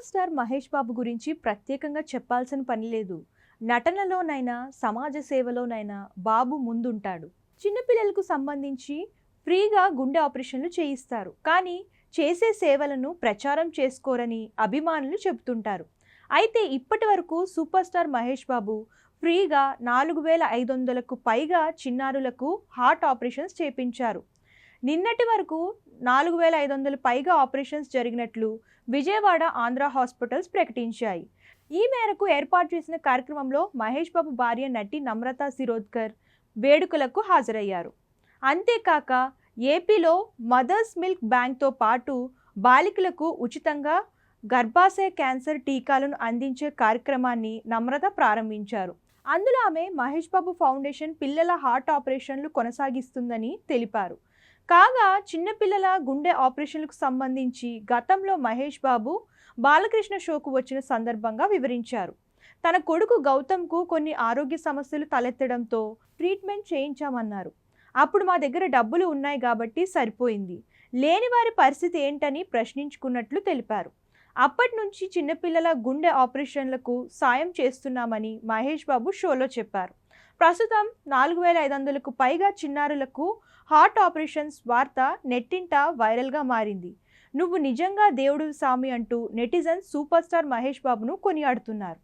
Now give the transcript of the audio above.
Super star Mahesh Babu గురించి ప్రత్యేకంగా చెప్పాల్సిన పని లేదు. నటనలోనైనా, సమాజ సేవలోనైనా బాబు ముందుంటాడు. చిన్నపిల్లలకు సంబంధించి ఫ్రీగా గుండె ఆపరేషన్లు చేయిస్తారు. కానీ చేసే సేవలను ప్రచారం చేసుకోరని అభిమానులు చెబుతుంటారు. అయితే ఇప్పటి వరకు సూపర్ స్టార్ మహేష్ బాబు ఫ్రీగా 4500కు పైగా చిన్నారులకు హార్ట్ ఆపరేషన్స్ చేపించారు. నిన్నటి వరకు 4500 పైగా ఆపరేషన్స్ జరిగినట్లు విజయవాడ ఆంధ్ర హాస్పిటల్స్ ప్రకటించాయి. ఈ మేరకు ఏర్పాటు చేసిన కార్యక్రమంలో మహేష్ బాబు భార్య నటి నమ్రత శిరోద్కర్ వేడుకలకు హాజరయ్యారు. అంతేకాక ఏపీలో మదర్స్ మిల్క్ బ్యాంక్తో పాటు బాలికలకు ఉచితంగా గర్భాశయ క్యాన్సర్ టీకాలను అందించే కార్యక్రమాన్ని నమ్రత ప్రారంభించారు. అందులో ఆమె మహేష్ బాబు ఫౌండేషన్ పిల్లల హార్ట్ ఆపరేషన్లు కొనసాగిస్తుందని తెలిపారు. కాగా చిన్నపిల్లల గుండె ఆపరేషన్లకు సంబంధించి గతంలో మహేష్ బాబు బాలకృష్ణ షోకు వచ్చిన సందర్భంగా వివరించారు. తన కొడుకు గౌతమ్కు కొన్ని ఆరోగ్య సమస్యలు తలెత్తడంతో ట్రీట్మెంట్ చేయించామన్నారు. అప్పుడు మా దగ్గర డబ్బులు ఉన్నాయి కాబట్టి సరిపోయింది, లేని వారి పరిస్థితి ఏంటని ప్రశ్నించుకున్నట్లు తెలిపారు. అప్పటి నుంచి చిన్నపిల్లల గుండె ఆపరేషన్లకు సాయం చేస్తున్నామని మహేష్ బాబు షోలో చెప్పారు. ప్రస్తుతం 4500కు పైగా చిన్నారులకు హార్ట్ ఆపరేషన్స్ వార్త నెట్టింట వైరల్గా మారింది. నువ్వు నిజంగా దేవుడు సామి అంటూ నెటిజన్స్ సూపర్ స్టార్ మహేష్ బాబును కొనియాడుతున్నారు.